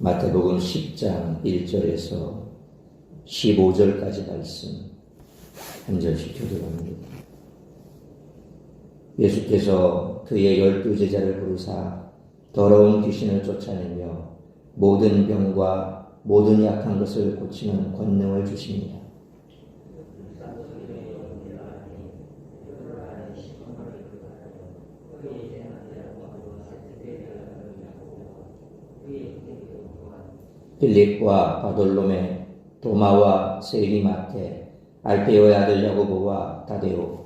마태복음 10장 1절에서 15절까지 말씀 한 절씩 교독합니다. 예수께서 그의 12제자를 부르사 더러운 귀신을 쫓아내며 모든 병과 모든 약한 것을 고치는 권능을 주십니다. 빌립과 바돌로메, 도마와 세리 마테, 알페오의 아들 야고보와 다데오,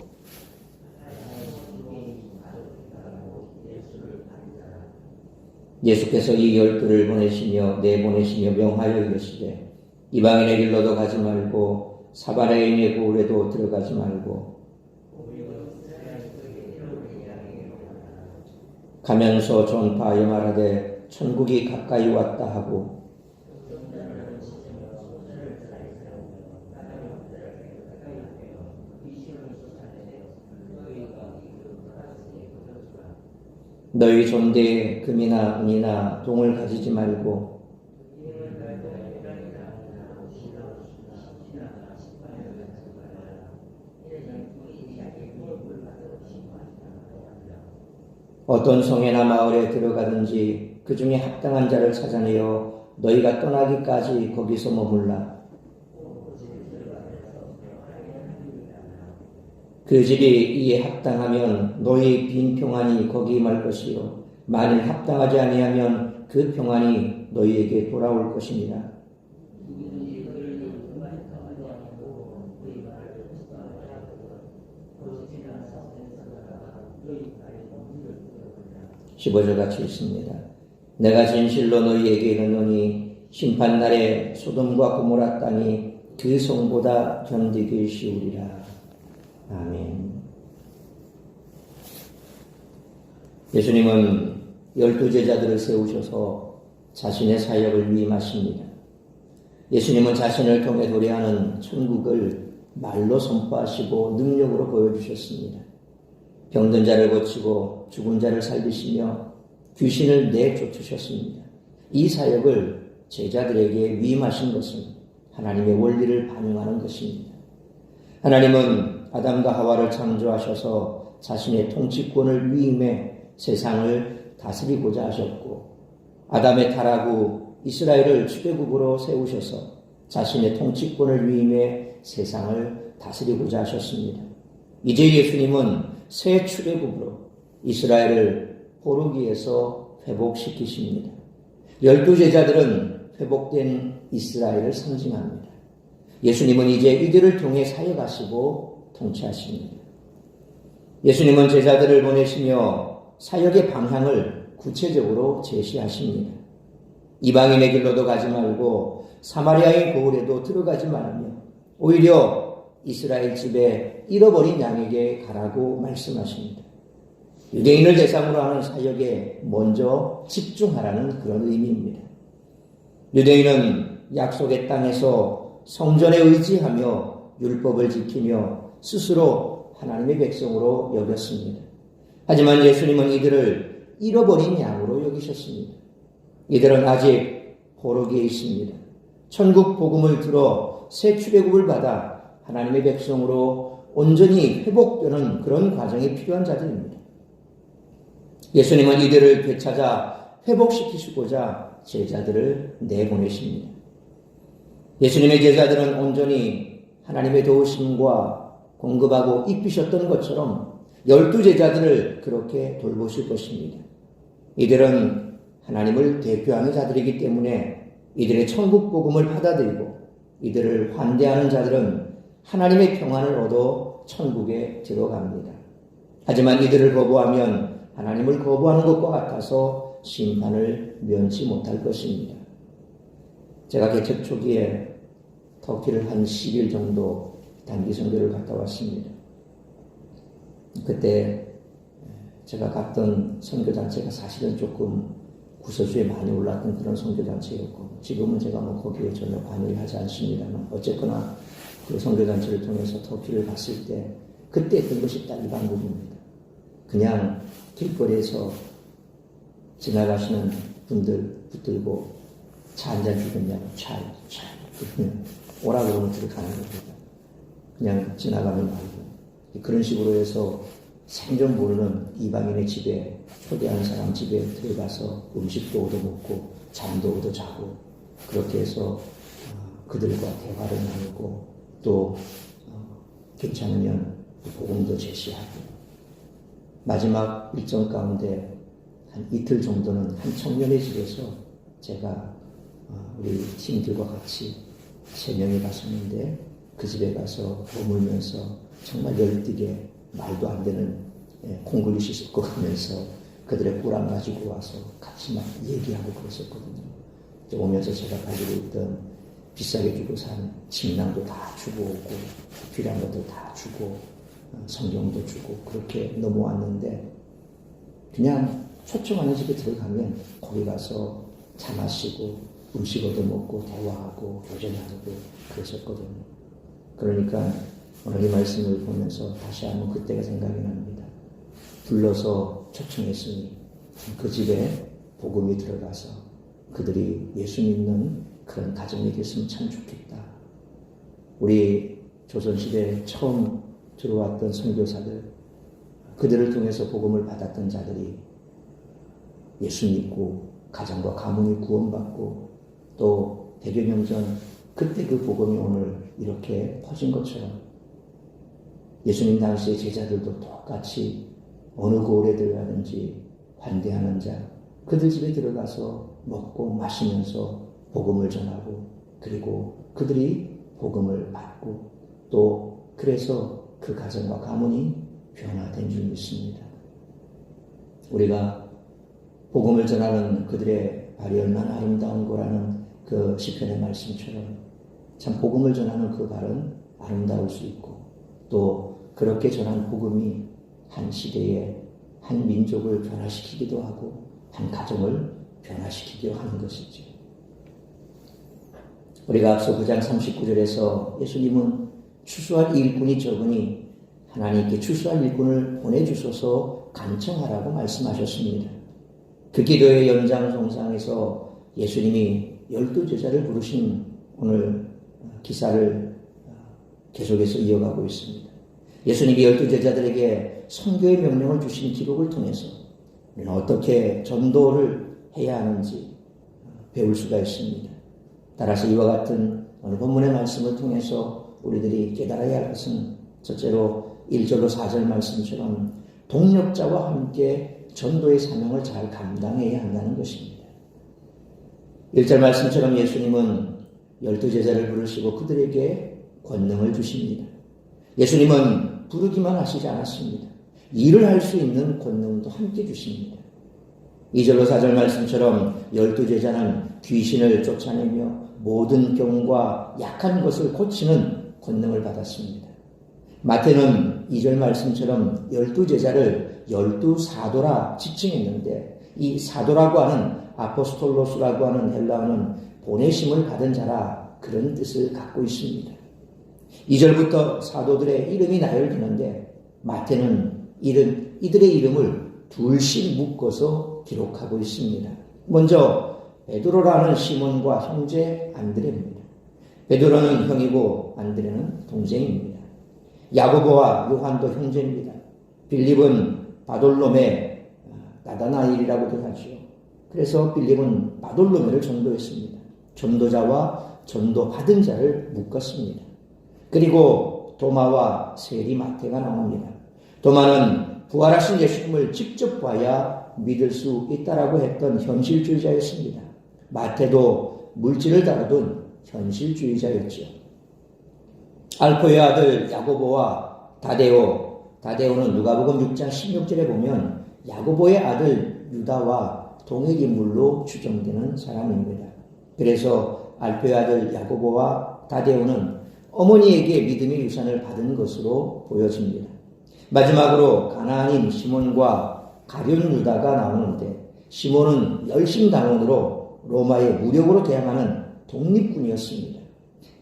예수께서 이 12를 보내시며 내보내시며 명하여 이르시되 이방인의 길로도 가지 말고 사마리아인의 고을에도 들어가지 말고 가면서 전파하여 말하되 천국이 가까이 왔다 하고 너희 존대에 금이나 은이나 동을 가지지 말고 어떤 성에나 마을에 들어가든지 그 중에 합당한 자를 찾아내어 너희가 떠나기까지 거기서 머물라. 그 집이 이에 합당하면 너희 빈 평안이 거기 말 것이요 만일 합당하지 아니하면 그 평안이 너희에게 돌아올 것입니다. (15절) 같이 있습니다. 내가 진실로 너희에게 이르노니 심판날에 소돔과 고모라 땅이 그 성보다 견디기 쉬우리라. 아멘. 예수님은 12제자들을 세우셔서 자신의 사역을 위임하십니다. 예수님은 자신을 통해 도래하는 천국을 말로 선포하시고 능력으로 보여주셨습니다. 병든 자를 고치고 죽은 자를 살리시며 귀신을 내쫓으셨습니다. 이 사역을 제자들에게 위임하신 것은 하나님의 원리를 반영하는 것입니다. 하나님은 아담과 하와를 창조하셔서 자신의 통치권을 위임해 세상을 다스리고자 하셨고 아담의 타락 후 이스라엘을 출애굽으로 세우셔서 자신의 통치권을 위임해 세상을 다스리고자 하셨습니다. 이제 예수님은 새 출애굽으로 이스라엘을 포로기에서 회복시키십니다. 12제자들은 회복된 이스라엘을 상징합니다. 예수님은 이제 이들을 통해 사역하시고 통치하십니다. 예수님은 제자들을 보내시며 사역의 방향을 구체적으로 제시하십니다. 이방인의 길로도 가지 말고 사마리아의 고을에도 들어가지 말며 오히려 이스라엘 집에 잃어버린 양에게 가라고 말씀하십니다. 유대인을 대상으로 하는 사역에 먼저 집중하라는 그런 의미입니다. 유대인은 약속의 땅에서 성전에 의지하며 율법을 지키며 스스로 하나님의 백성으로 여겼습니다. 하지만 예수님은 이들을 잃어버린 양으로 여기셨습니다. 이들은 아직 포로기에 있습니다. 천국 복음을 들어 새 출애굽을 받아 하나님의 백성으로 온전히 회복되는 그런 과정이 필요한 자들입니다. 예수님은 이들을 되찾아 회복시키시고자 제자들을 내보내십니다. 예수님의 제자들은 온전히 하나님의 도우심과 공급하고 입히셨던 것처럼 12제자들을 그렇게 돌보실 것입니다. 이들은 하나님을 대표하는 자들이기 때문에 이들의 천국 복음을 받아들이고 이들을 환대하는 자들은 하나님의 평안을 얻어 천국에 들어갑니다. 하지만 이들을 거부하면 하나님을 거부하는 것과 같아서 심판을 면치 못할 것입니다. 제가 개척 초기에 터키를 한 10일 정도 단기 선교를 갔다 왔습니다. 그때 제가 갔던 선교단체가 사실은 조금 구설수에 많이 올랐던 그런 선교단체였고 지금은 제가 거기에 전혀 관여를 하지 않습니다만 어쨌거나 그 선교단체를 통해서 터키를 갔을 때 그때 했던 것이 딱 이 방법입니다. 그냥 길거리에서 지나가시는 분들 붙들고 차 한 잔 주겠냐고, 차. 그러면 오라 그러면 들어가는 겁니다. 그냥 지나가면 말고. 그런 식으로 해서 생전 모르는 이방인의 집에, 초대한 사람 집에 들어가서 음식도 얻어먹고, 잠도 얻어자고, 그렇게 해서 그들과 대화를 나누고, 또 괜찮으면 복음도 제시하고, 마지막 일정 가운데 한 이틀 정도는 한 청년의 집에서 제가 우리 팀들과 같이 3명이 갔었는데, 그 집에 가서 머물면서 정말 열띠게 말도 안 되는 콩글리시 섞어 가면서 그들의 꾸랑 가지고 와서 같이 막 얘기하고 그랬었거든요. 오면서 제가 가지고 있던 비싸게 주고 산 침낭도 다 주고 오고, 필요한 것도 다 주고, 성경도 주고, 그렇게 넘어왔는데, 그냥 초청하는 집에 들어가면 거기 가서 차 마시고 음식 얻어먹고 대화하고 교제하고 그랬었거든요. 그러니까 오늘 이 말씀을 보면서 다시 한번 그때가 생각이 납니다. 불러서 초청했으니 그 집에 복음이 들어가서 그들이 예수 믿는 그런 가정이 됐으면 참 좋겠다. 우리 조선시대에 처음 들어왔던 선교사들, 그들을 통해서 복음을 받았던 자들이 예수 믿고 가정과 가문이 구원받고, 또 100여 년 전 그때 그 복음이 오늘 이렇게 퍼진 것처럼 예수님 당시의 제자들도 똑같이 어느 고을에 들어가든지 환대하는 자, 그들 집에 들어가서 먹고 마시면서 복음을 전하고, 그리고 그들이 복음을 받고, 또 그래서 그 가정과 가문이 변화된 줄 믿습니다. 우리가 복음을 전하는 그들의 발이 얼마나 아름다운 거라는 그 시편의 말씀처럼, 참 복음을 전하는 그 발은 아름다울 수 있고, 또 그렇게 전한 복음이 한 시대에 한 민족을 변화시키기도 하고 한 가정을 변화시키기도 하는 것이죠. 우리가 앞서 9장 39절에서 예수님은 추수할 일꾼이 적으니 하나님께 추수할 일꾼을 보내주소서 간청하라고 말씀하셨습니다. 그 기도의 연장선상에서 예수님이 12제자를 부르신 오늘 기사를 계속해서 이어가고 있습니다. 예수님이 12제자들에게 선교의 명령을 주신 기록을 통해서 우리는 어떻게 전도를 해야 하는지 배울 수가 있습니다. 따라서 이와 같은 오늘 본문의 말씀을 통해서 우리들이 깨달아야 할 것은, 첫째로 1절로 4절 말씀처럼 동력자와 함께 전도의 사명을 잘 감당해야 한다는 것입니다. 1절 말씀처럼 예수님은 12제자를 부르시고 그들에게 권능을 주십니다. 예수님은 부르기만 하시지 않았습니다. 일을 할 수 있는 권능도 함께 주십니다. 2절로 4절 말씀처럼 12제자는 귀신을 쫓아내며 모든 병과 약한 것을 고치는 권능을 받았습니다. 마태는 2절 말씀처럼 12제자를 12사도라 지칭했는데, 이 사도라고 하는 아포스톨로스라고 하는 헬라어는 보내심을 받은 자라, 그런 뜻을 갖고 있습니다. 2절부터 사도들의 이름이 나열되는데, 마태는 이들의 이름을 둘씩 묶어서 기록하고 있습니다. 먼저 베드로라는 시몬과 형제 안드레입니다. 베드로는 형이고 안드레는 동생입니다. 야고보와 요한도 형제입니다. 빌립은 바돌로메, 나다나엘이라고도 하죠. 그래서 빌립은 바돌로메를 전도했습니다. 전도자와 전도받은 자를 묶었습니다. 그리고 도마와 세리 마태가 나옵니다. 도마는 부활하신 예수님을 직접 봐야 믿을 수 있다라고 했던 현실주의자였습니다. 마태도 물질을 다루던 현실주의자였죠. 알포의 아들 야고보와 다데오는 누가복음 6장 16절에 보면 야고보의 아들 유다와 동행인물로 추정되는 사람입니다. 그래서 알포의 아들 야고보와 다데오는 어머니에게 믿음의 유산을 받은 것으로 보여집니다. 마지막으로 가나안인 시몬과 가룟 유다가 나오는데, 시몬은 열심당원으로 로마에 무력으로 대항하는 독립군이었습니다.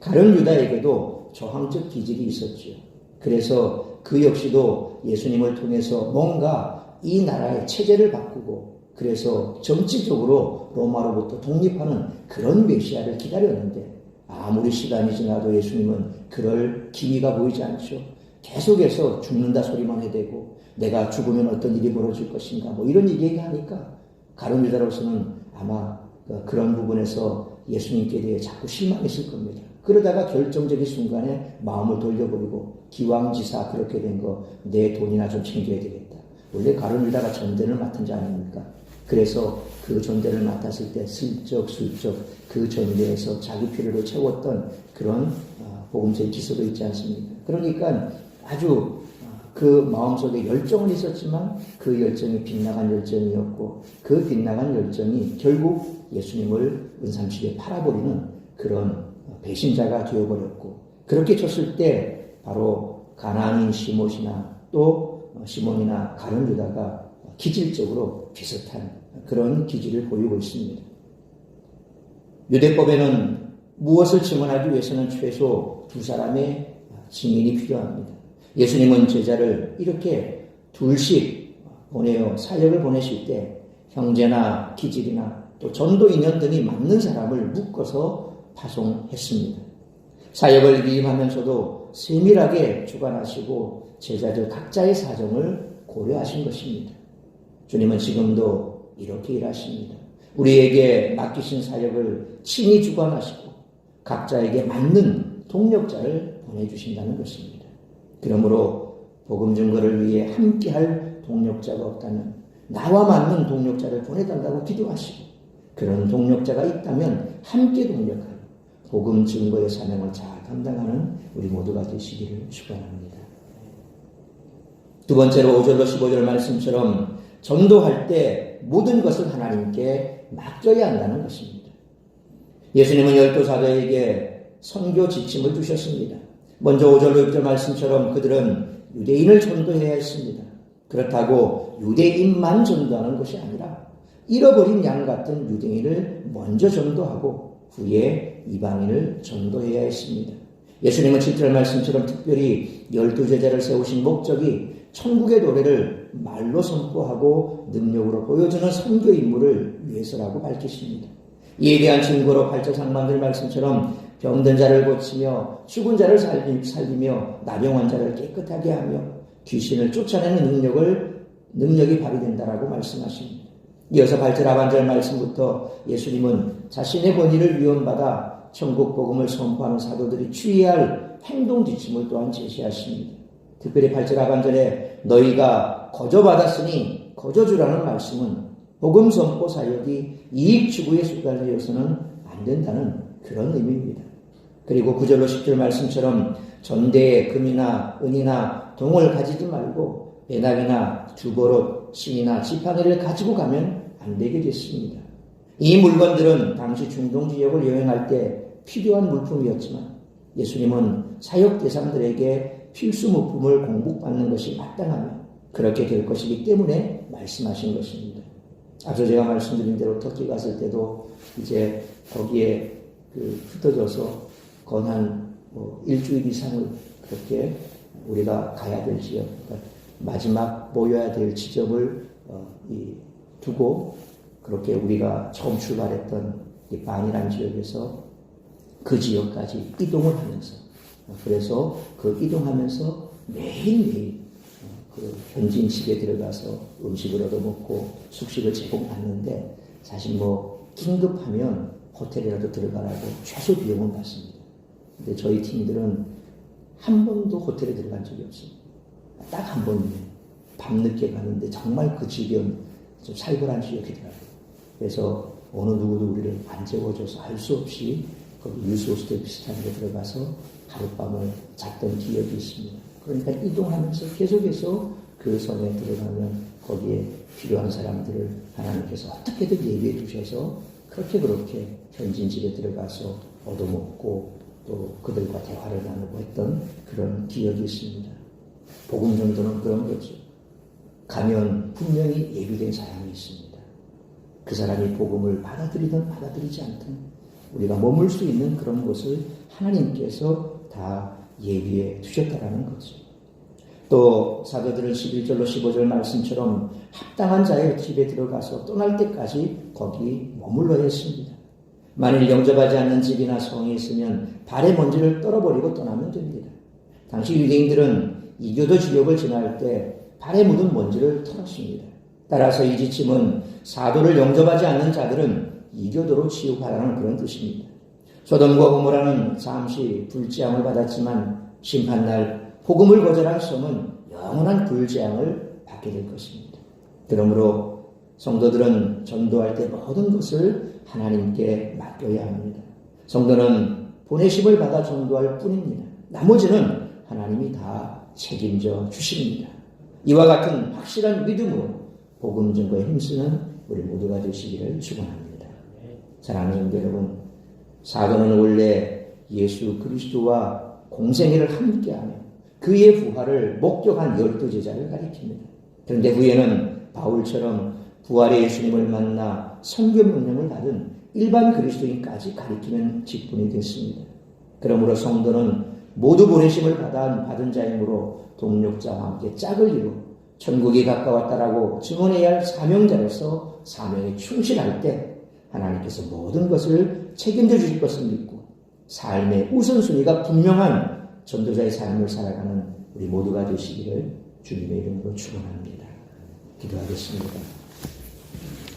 가룟 유다에게도 저항적 기질이 있었죠. 그래서 그 역시도 예수님을 통해서 뭔가 이 나라의 체제를 바꾸고 그래서 정치적으로 로마로부터 독립하는 그런 메시아를 기다렸는데 아무리 시간이 지나도 예수님은 그럴 기미가 보이지 않죠. 계속해서 죽는다 소리만 해대고 내가 죽으면 어떤 일이 벌어질 것인가 뭐 이런 얘기하니까 가룟 유다로서는 아마 그런 부분에서 예수님께 대해 자꾸 실망했을 겁니다. 그러다가 결정적인 순간에 마음을 돌려버리고 기왕지사 그렇게 된 거 내 돈이나 좀 챙겨야 되겠다. 원래 가룟 유다가 전대를 맡은 자 아닙니까? 그래서 그 전대를 맡았을 때 슬쩍 그 전대에서 자기 필요를 채웠던 그런 복음서의 기소도 있지 않습니까? 그러니까 아주 그 마음속에 열정은 있었지만 그 열정이 빗나간 열정이었고 그 빗나간 열정이 결국 예수님을 은삼십에 팔아버리는 그런 배신자가 되어버렸고 그렇게 쳤을 때 바로 가나안인 시몬이나 또 시몬이나 가룟 유다가 기질적으로 비슷한 그런 기질을 보이고 있습니다. 유대법에는 무엇을 증언하기 위해서는 최소 두 사람의 증인이 필요합니다. 예수님은 제자를 이렇게 둘씩 보내어 사역을 보내실 때 형제나 기질이나 또 전도 인연 등이 맞는 사람을 묶어서 파송했습니다. 사역을 위임하면서도 세밀하게 주관하시고 제자들 각자의 사정을 고려하신 것입니다. 주님은 지금도 이렇게 일하십니다. 우리에게 맡기신 사역을 친히 주관하시고 각자에게 맞는 동력자를 보내주신다는 것입니다. 그러므로 복음 증거를 위해 함께할 동력자가 없다면 나와 맞는 동력자를 보내달라고 기도하시고 그런 동력자가 있다면 함께 동력하여 복음 증거의 사명을 잘 감당하는 우리 모두가 되시기를 축원합니다. 두 번째로 5절로 15절 말씀처럼 전도할 때 모든 것을 하나님께 맡겨야 한다는 것입니다. 예수님은 12사도에게 선교 지침을 주셨습니다. 먼저 5절로 6절 말씀처럼 그들은 유대인을 전도해야 했습니다. 그렇다고 유대인만 전도하는 것이 아니라 잃어버린 양 같은 유대인을 먼저 전도하고 후에 이방인을 전도해야 했습니다. 예수님은 7절 말씀처럼 특별히 12제자를 세우신 목적이 천국의 노래를 말로 선포하고 능력으로 보여주는 선교 임무를 위해서라고 밝히십니다. 이에 대한 증거로 8절 상반절 말씀처럼 병든 자를 고치며 죽은 자를 살리며 나병 환자를 깨끗하게 하며 귀신을 쫓아내는 능력이 발휘된다라고 말씀하십니다. 이어서 8절 하반절 말씀부터 예수님은 자신의 권위를 위헌받아 천국 복음을 선포하는 사도들이 취해야 할 행동 지침을 또한 제시하십니다. 특별히 8절 하반절에 너희가 거저받았으니 거저주라는 말씀은 복음 선포 사역이 이익 추구에 쏟아져서는 안 된다는 그런 의미입니다. 그리고 9절로 10절 말씀처럼 전대에 금이나 은이나 동을 가지지 말고 배낭이나 두보롯, 신이나 지팡이를 가지고 가면 안 되게 됐습니다. 이 물건들은 당시 중동 지역을 여행할 때 필요한 물품이었지만 예수님은 사역 대상들에게 필수 물품을 공급받는 것이 마땅하며 그렇게 될 것이기 때문에 말씀하신 것입니다. 앞서 제가 말씀드린 대로 터키 갔을 때도 이제 거기에 흩어져서 한 일주일 이상을 그렇게 우리가 가야 될 지역, 그러니까 마지막 모여야 될 지점을 두고 그렇게 우리가 처음 출발했던 이 반이라는 지역에서 그 지역까지 이동을 하면서 그래서 그 이동하면서 매일매일 그 현지인 집에 들어가서 음식을 얻어먹고 숙식을 제공받는데 사실 긴급하면 호텔이라도 들어가라고 최소 비용은 받습니다. 근데 저희 팀들은 한 번도 호텔에 들어간 적이 없습니다. 딱 한 번이에요. 밤늦게 가는데 정말 그 지경 좀 살벌한 지역이더라고요. 그래서 어느 누구도 우리를 안 재워줘서 알 수 없이 거기 유스호스텔 비슷한 데 들어가서 하룻밤을 잤던 기억이 있습니다. 그러니까 이동하면서 계속해서 그 섬에 들어가면 거기에 필요한 사람들을 하나님께서 어떻게든 예비해 두셔서 그렇게 현지인 집에 들어가서 얻어먹고 또 그들과 대화를 나누고 했던 그런 기억이 있습니다. 복음 정도는 그런 거죠. 가면 분명히 예비된 사람이 있습니다. 그 사람이 복음을 받아들이든 받아들이지 않든 우리가 머물 수 있는 그런 곳을 하나님께서 다 예비해 두셨다라는 거죠. 또 사도들은 11절로 15절 말씀처럼 합당한 자의 집에 들어가서 떠날 때까지 거기 머물러야 했습니다. 만일 영접하지 않는 집이나 성이 있으면 발의 먼지를 떨어버리고 떠나면 됩니다. 당시 유대인들은 이교도 지역을 지날 때 발에 묻은 먼지를 털었습니다. 따라서 이 지침은 사도를 영접하지 않는 자들은 이교도로 취급하라는 그런 뜻입니다. 소돔과 고모라는 잠시 불재앙을 받았지만 심판날 복음을 거절한 성은 영원한 불재앙을 받게 될 것입니다. 그러므로 성도들은 전도할 때 모든 것을 하나님께 맡겨야 합니다. 성도는 보내심을 받아 전도할 뿐입니다. 나머지는 하나님이 다 책임져 주십니다. 이와 같은 확실한 믿음으로 복음 증거에 힘쓰는 우리 모두가 되시기를 축원합니다. 사랑하는 성도 여러분, 사도는 원래 예수 그리스도와 공생애를 함께하며 그의 부활을 목격한 12제자를 가리킵니다. 그런데 후에는 바울처럼 부활의 예수님을 만나 선교 명령을 받은 일반 그리스도인까지 가리키는 직분이 됐습니다. 그러므로 성도는 모두 보내심을 받은 자이므로 동력자와 함께 짝을 이루 천국이 가까웠다라고 증언해야 할 사명자로서 사명에 충실할 때 하나님께서 모든 것을 책임져 주실 것을 믿고 삶의 우선순위가 분명한 전도자의 삶을 살아가는 우리 모두가 되시기를 주님의 이름으로 축원합니다. 기도하겠습니다.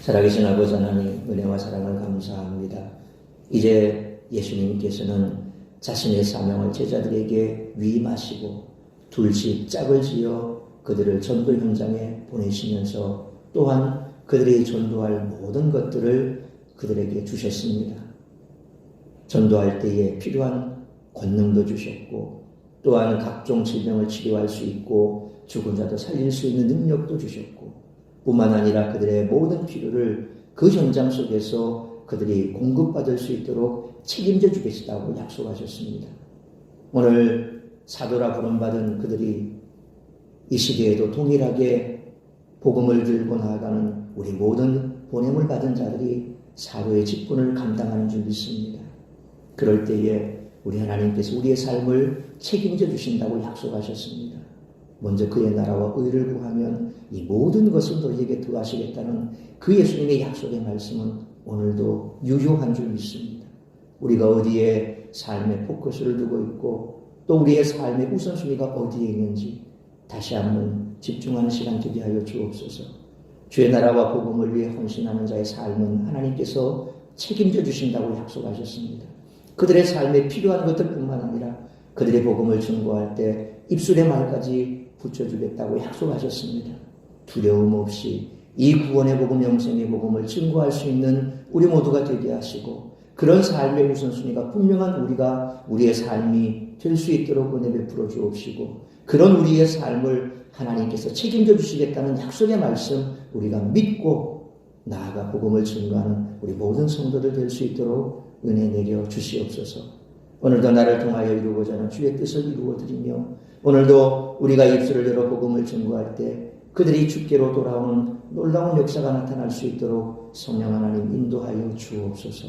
살아계신 아버지 하나님, 은혜와 사랑을 감사합니다. 이제 예수님께서는 자신의 사명을 제자들에게 위임하시고 둘씩 짝을 지어 그들을 전도 현장에 보내시면서 또한 그들이 전도할 모든 것들을 그들에게 주셨습니다. 전도할 때에 필요한 권능도 주셨고 또한 각종 질병을 치료할 수 있고 죽은 자도 살릴 수 있는 능력도 주셨고 뿐만 아니라 그들의 모든 필요를 그 현장 속에서 그들이 공급받을 수 있도록 책임져 주겠다고 약속하셨습니다. 오늘 사도라 부름받은 그들이 이 시대에도 동일하게 복음을 들고 나아가는 우리 모든 보냄을 받은 자들이 사도의 직분을 감당하는 줄 믿습니다. 그럴 때에 우리 하나님께서 우리의 삶을 책임져 주신다고 약속하셨습니다. 먼저 그의 나라와 의를 구하면 이 모든 것을 너희에게 더하시겠다는 그 예수님의 약속의 말씀은 오늘도 유효한 줄 믿습니다. 우리가 어디에 삶의 포커스를 두고 있고 또 우리의 삶의 우선순위가 어디에 있는지 다시 한번 집중하는 시간 되게 하여 주옵소서. 주의 나라와 복음을 위해 헌신하는 자의 삶은 하나님께서 책임져 주신다고 약속하셨습니다. 그들의 삶에 필요한 것들뿐만 아니라 그들의 복음을 증거할 때 입술의 말까지 붙여주겠다고 약속하셨습니다. 두려움 없이 이 구원의 복음, 영생의 복음을 증거할 수 있는 우리 모두가 되게 하시고 그런 삶의 우선순위가 분명한 우리가 우리의 삶이 될 수 있도록 은혜 베풀어 주옵시고 그런 우리의 삶을 하나님께서 책임져 주시겠다는 약속의 말씀 우리가 믿고 나아가 복음을 증거하는 우리 모든 성도들 될 수 있도록 은혜 내려 주시옵소서. 오늘도 나를 통하여 이루고자 하는 주의 뜻을 이루어드리며 오늘도 우리가 입술을 열어 복음을 증거할 때 그들이 주께로 돌아오는 놀라운 역사가 나타날 수 있도록 성령 하나님 인도하여 주옵소서.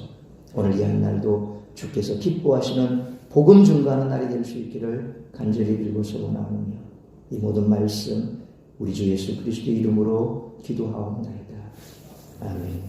오늘 이 한날도 주께서 기뻐하시는 복음 증거하는 날이 될 수 있기를 간절히 빌고 소원하오며 이 모든 말씀 우리 주 예수 그리스도의 이름으로 기도하옵나이다. 아멘.